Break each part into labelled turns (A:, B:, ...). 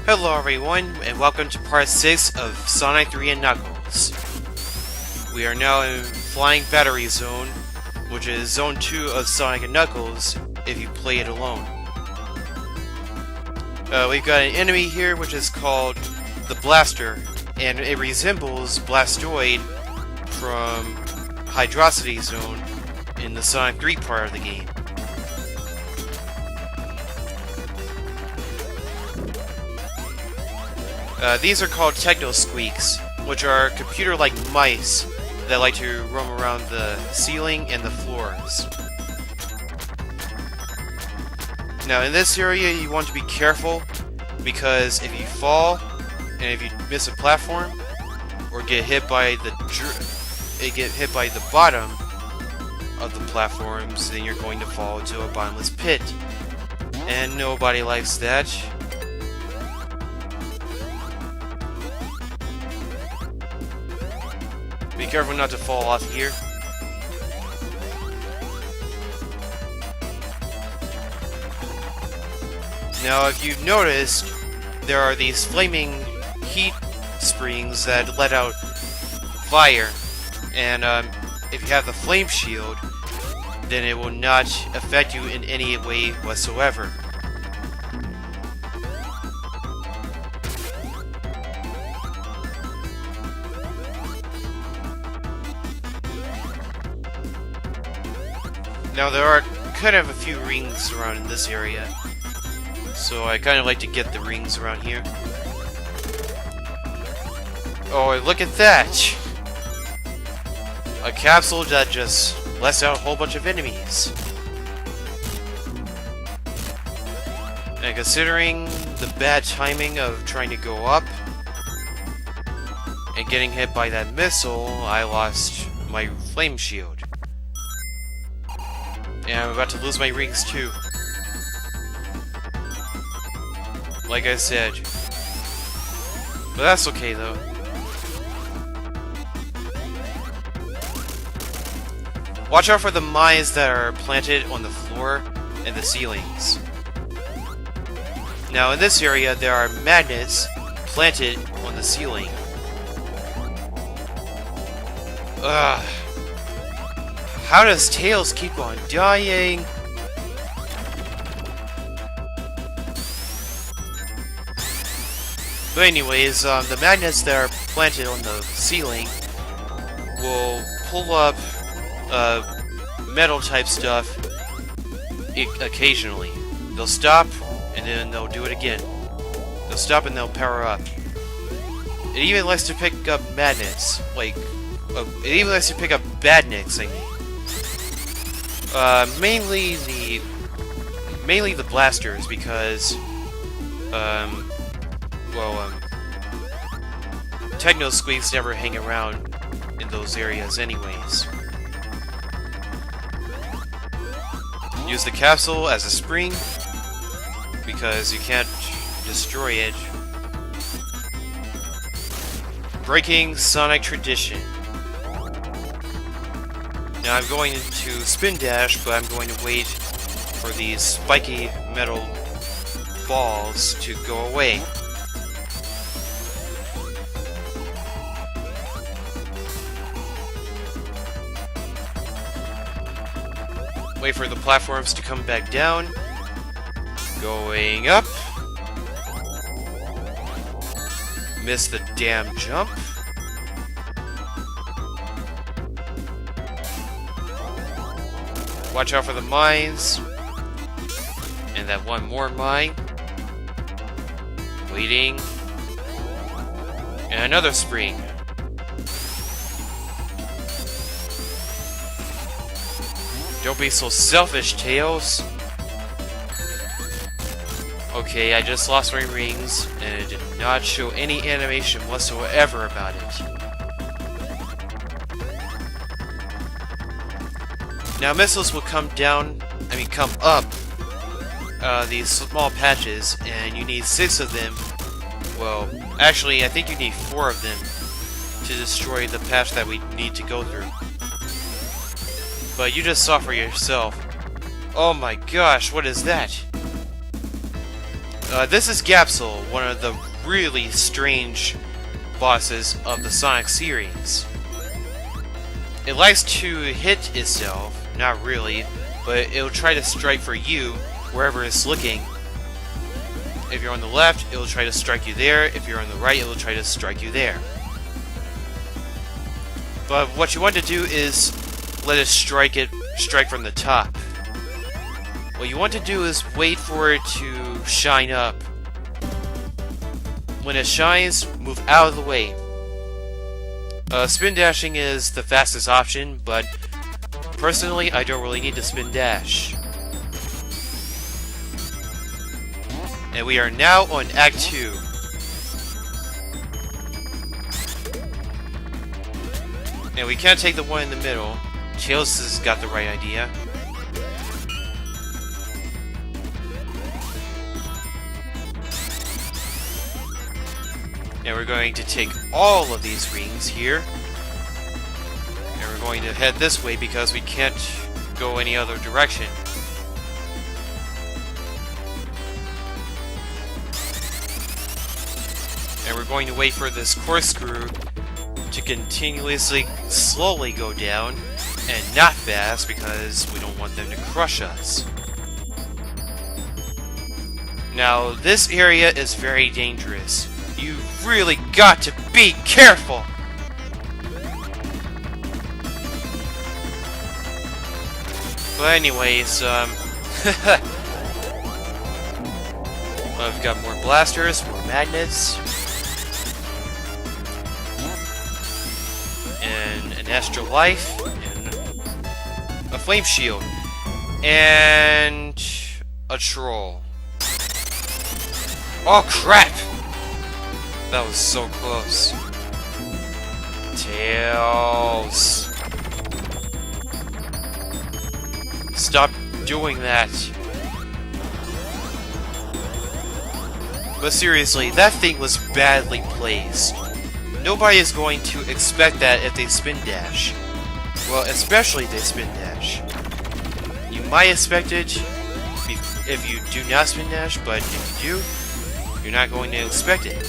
A: Hello everyone, and welcome to part 6 of Sonic 3 and Knuckles. We are now in Flying Battery Zone, which is Zone 2 of Sonic and Knuckles if you play it alone. We've got an enemy here which is called the Blaster, and it resembles Blastoid from Hydrocity Zone in the Sonic 3 part of the game. These are called Techno Squeaks, which are computer-like mice that like to roam around the ceiling and the floors. Now, in this area, you want to be careful, because if you fall, and if you miss a platform, or get hit by the bottom of the platforms, then you're going to fall into a bottomless pit. And nobody likes that. Be careful not to fall off here. Now, if you've noticed, there are these flaming heat springs that let out fire, and if you have the flame shield, then it will not affect you in any way whatsoever. Now, there are kind of a few rings around in this area, so I kind of like to get the rings around here. Oh, look at that! A capsule that just lets out a whole bunch of enemies. And considering the bad timing of trying to go up and getting hit by that missile, I lost my flame shield. And I'm about to lose my rings too. Like I said. But that's okay though. Watch out for the mines that are planted on the floor and the ceilings. Now in this area there are magnets planted on the ceiling. Ugh. How does Tails keep on dying? But anyways, the magnets that are planted on the ceiling will pull up metal type stuff occasionally. They'll stop, and then they'll do it again. They'll stop and they'll power up. It even likes to pick up magnets, like, it even likes to pick up badniks, I mean. Mainly the blasters, because, Techno Squeaks never hang around in those areas anyways. Use the capsule as a spring, because you can't destroy it. Breaking Sonic tradition. Now I'm going to spin dash, but I'm going to wait for these spiky metal balls to go away. Wait for the platforms to come back down. Going up. Miss the damn jump. Watch out for the mines. And that one more mine. Waiting. And another spring. Don't be so selfish, Tails. Okay, I just lost my rings, and it did not show any animation whatsoever about it. Now missiles will come up these small patches, and you need 6 of them. Well, actually, I think you need 4 of them to destroy the patch that we need to go through. But you just saw for yourself. Oh my gosh, what is that? This is Gapsol, one of the really strange bosses of the Sonic series. It likes to hit itself, not really, but it'll try to strike for you wherever it's looking. If you're on the left, it'll try to strike you there. If you're on the right, it'll try to strike you there. But what you want to do is let it strike from the top. What you want to do is wait for it to shine up. When it shines, move out of the way. Spin dashing is the fastest option, but personally, I don't really need to spin dash. And we are now on Act 2. And we can't take the one in the middle. Tails has got the right idea. And we're going to take all of these rings here. And we're going to head this way because we can't go any other direction. And we're going to wait for this corkscrew to continuously, slowly go down, and not fast because we don't want them to crush us. Now, this area is very dangerous. You've really got to be careful! But anyways, I've got more blasters, more magnets, and an extra life, and a flame shield, and a troll. Oh crap! That was so close. Tails. Stop doing that. But seriously, that thing was badly placed. Nobody is going to expect that if they spin dash. Well, especially if they spin dash. You might expect it if you do not spin dash, but if you do, you're not going to expect it.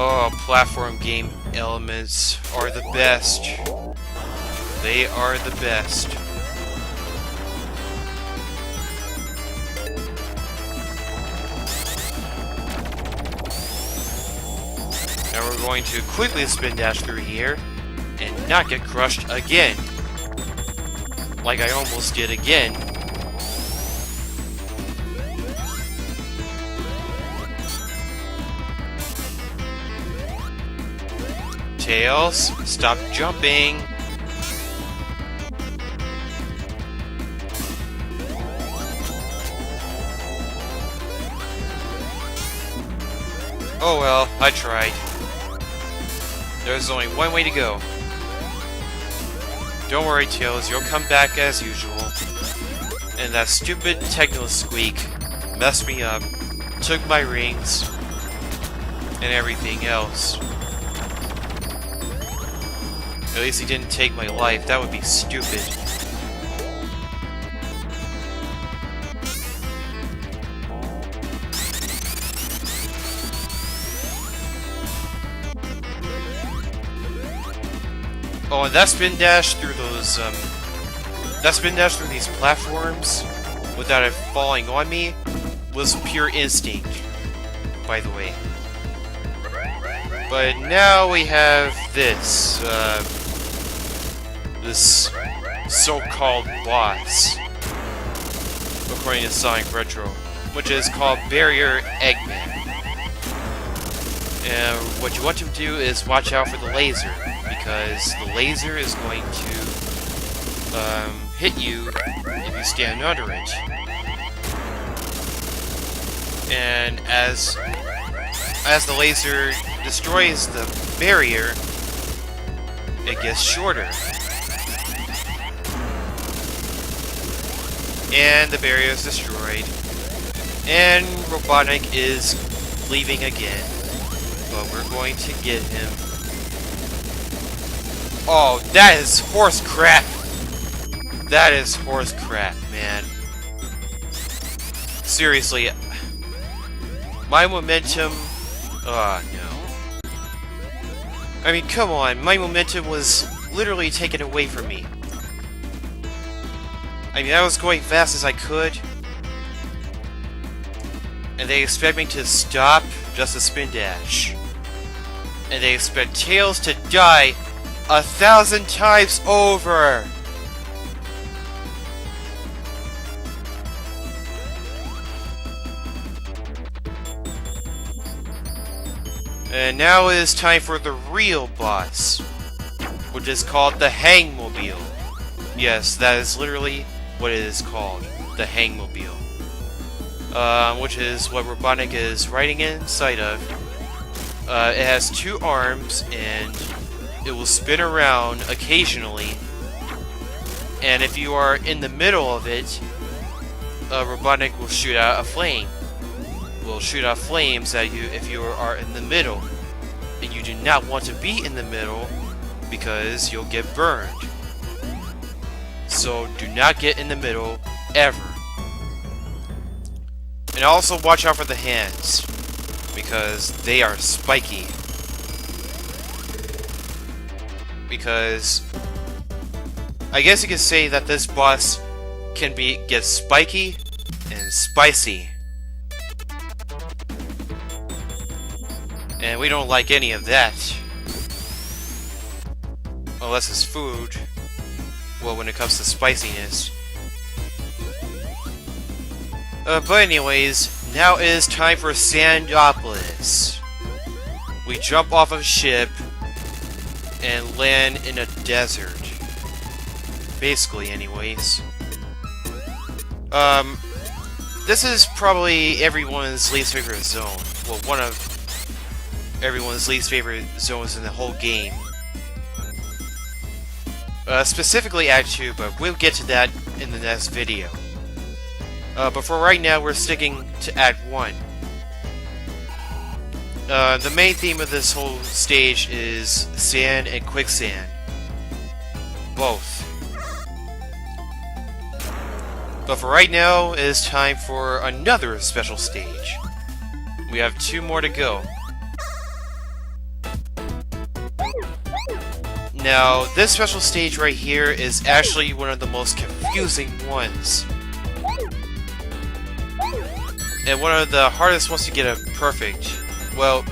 A: Oh, platform game elements are the best. They are the best. Now we're going to quickly spin dash through here and not get crushed again. Like I almost did again. Tails, stop jumping. Oh well, I tried. There's only one way to go. Don't worry, Tails, you'll come back as usual. And that stupid Techno Squeak messed me up, took my rings, and everything else. At least he didn't take my life. That would be stupid. Oh, and that spin dash through those, these platforms without it falling on me was pure instinct, by the way. But now we have this, this so-called boss, according to Sonic Retro, which is called Barrier Eggman. And what you want to do is watch out for the laser, because the laser is going to hit you if you stand under it. And as the laser destroys the barrier, it gets shorter. And the barrier is destroyed. And Robotnik is leaving again. But we're going to get him. Oh, that is horse crap! That is horse crap, man. Seriously. My momentum... Oh, no. I mean, come on. My momentum was literally taken away from me. I mean, I was going fast as I could. And they expect me to stop just to spin dash. And they expect Tails to die 1,000 times over! And now it is time for the real boss, which is called the Hangmobile. Yes, that is literally what it is called, the Hangmobile. Which is what Robotnik is riding inside of. It has 2 arms, and it will spin around occasionally. And if you are in the middle of it, Robotnik will shoot out a flame. Will shoot out flames at you if you are in the middle. And you do not want to be in the middle because you'll get burned. So do not get in the middle ever. And also watch out for the hands because they are spiky. Because I guess you could say that this boss can get spiky and spicy. And we don't like any of that. Unless it's food. Well, when it comes to spiciness. But anyways, now it is time for Sandopolis. We jump off of a ship and land in a desert. Basically, anyways. This is probably everyone's least favorite zone. Well, one of everyone's least favorite zones in the whole game. Specifically Act 2, but we'll get to that in the next video. But for right now, we're sticking to Act 1. The main theme of this whole stage is sand and quicksand. Both. But for right now, it is time for another special stage. We have 2 more to go. Now, this special stage right here is actually one of the most confusing ones. And one of the hardest ones to get perfect. Well,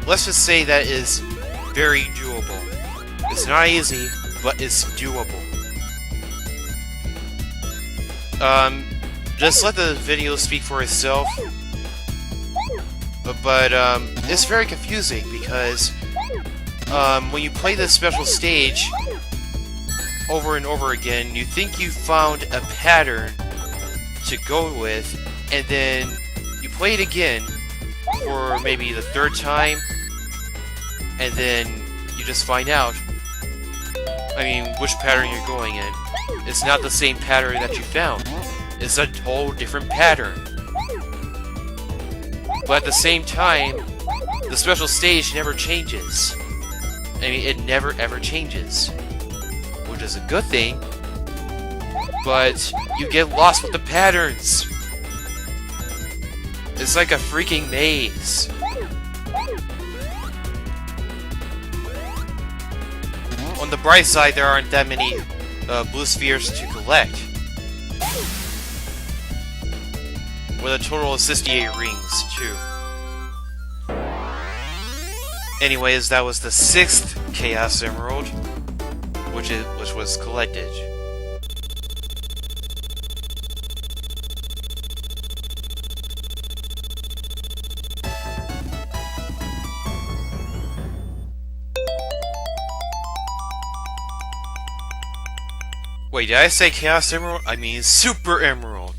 A: let's just say that is very doable. It's not easy, but it's doable. Just let the video speak for itself. But it's very confusing because when you play this special stage over and over again, you think you found a pattern to go with, and then you play it again for maybe the 3rd time, and then you just find out, which pattern you're going in. It's not the same pattern that you found. It's a whole different pattern. But at the same time, the special stage never changes. It never ever changes. Which is a good thing. But you get lost with the patterns. It's like a freaking maze. On the bright side, there aren't that many blue spheres to collect. With a total of 68 rings, too. Anyways, that was the 6th Chaos Emerald, which was collected. Wait, did I say Chaos Emerald? I mean Super Emerald.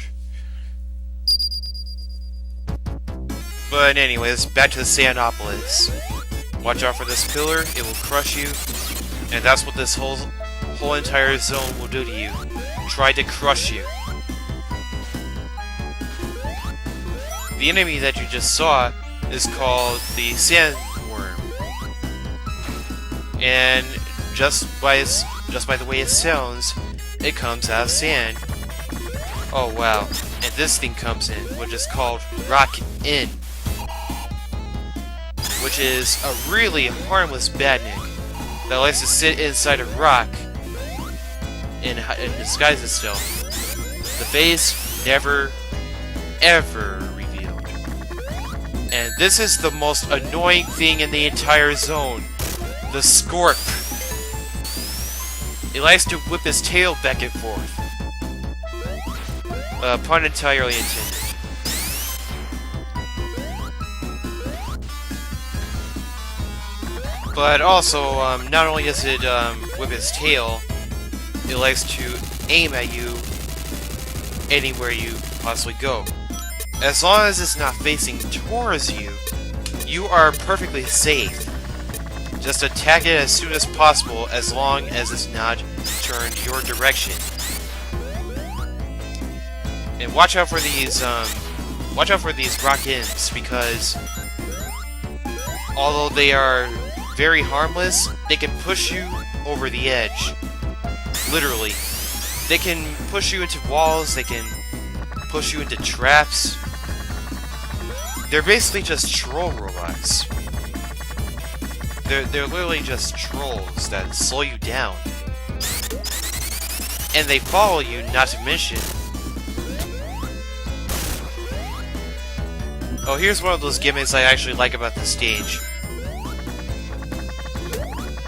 A: But anyways, back to the Sandopolis. Watch out for this pillar, it will crush you. And that's what this whole entire zone will do to you. Try to crush you. The enemy that you just saw is called the Sandworm. And just by the way it sounds, it comes out of sand. Oh wow. And this thing comes in, which is called Rock-In, which is a really harmless badnik that likes to sit inside a rock and disguise itself. The base never, ever revealed. And this is the most annoying thing in the entire zone. The Scorp. It likes to whip his tail back and forth. Pun entirely intended. But also, not only does it whip its tail, it likes to aim at you anywhere you possibly go. As long as it's not facing towards you, you are perfectly safe. Just attack it as soon as possible, as long as it's not turned your direction. And watch out for these Rock-Ins, because although they are very harmless, they can push you over the edge. Literally. They can push you into walls, they can push you into traps. They're basically just troll robots. They're literally just trolls that slow you down. And they follow you, not to mention. Oh, here's one of those gimmicks I actually like about the stage.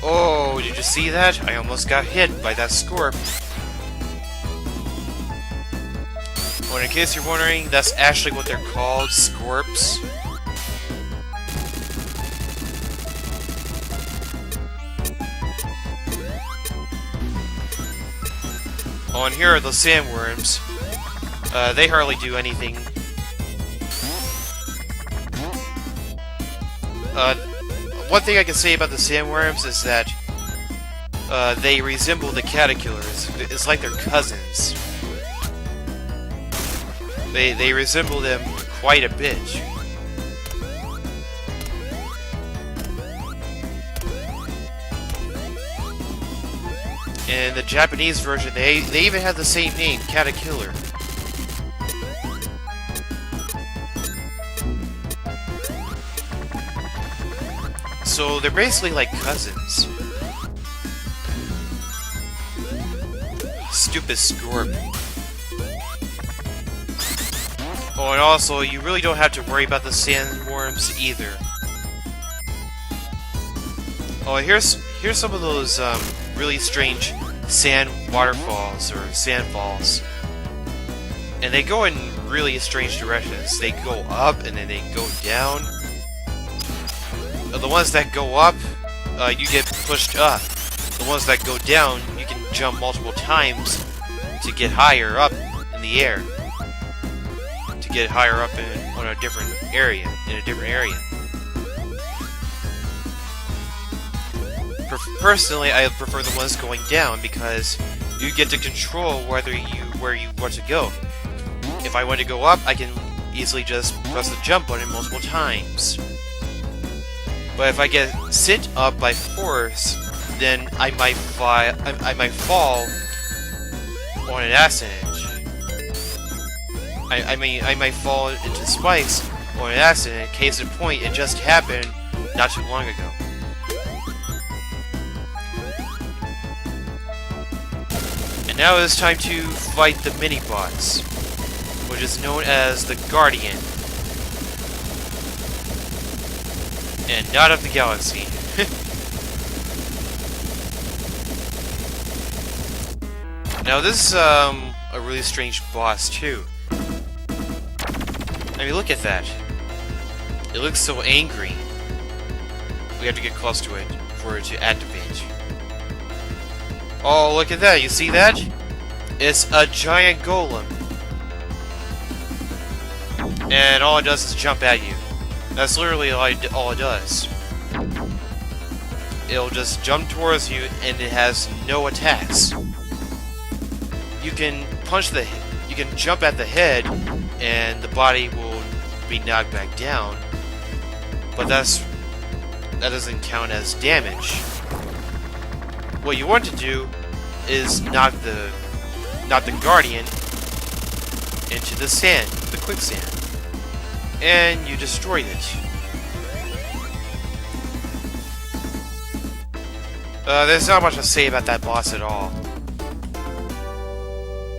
A: Oh, did you see that? I almost got hit by that Scorp. Well, in case you're wondering, that's actually what they're called, Scorps. Oh, and here are the sandworms. They hardly do anything. One thing I can say about the sandworms is that they resemble the caterpillars. It's like they're cousins. They resemble them quite a bit. In the Japanese version, they even have the same name, Caterkiller. So they're basically like cousins. Stupid Scorp. Oh, and also, you really don't have to worry about the sandworms either. Oh, here's some of those really strange sand waterfalls or sand falls, and they go in really strange directions. They go up and then they go down. The ones that go up, you get pushed up. The ones that go down, you can jump multiple times to get higher up in the air. To get higher up on a different area, Personally, I prefer the ones going down because you get to control where you want to go. If I want to go up, I can easily just press the jump button multiple times. But if I get sent up by force, then I might fall on an accident. I might fall into spikes on an accident. Case in point, it just happened not too long ago. And now it's time to fight the mini-bots, which is known as the Guardian. And not of the galaxy. Now this is a really strange boss too. I mean, look at that. It looks so angry. We have to get close to it for it to activate. Oh, look at that. You see that? It's a giant golem. And all it does is jump at you. That's literally all it does. It'll just jump towards you, and it has no attacks. You can jump at the head, and the body will be knocked back down. But that doesn't count as damage. What you want to do is knock the not the Guardian, into the sand, the quicksand. And you destroyed it. There's not much to say about that boss at all.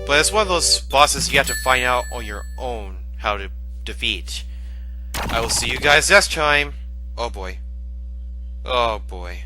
A: But it's one of those bosses you have to find out on your own how to defeat. I will see you guys next time. Oh boy. Oh boy.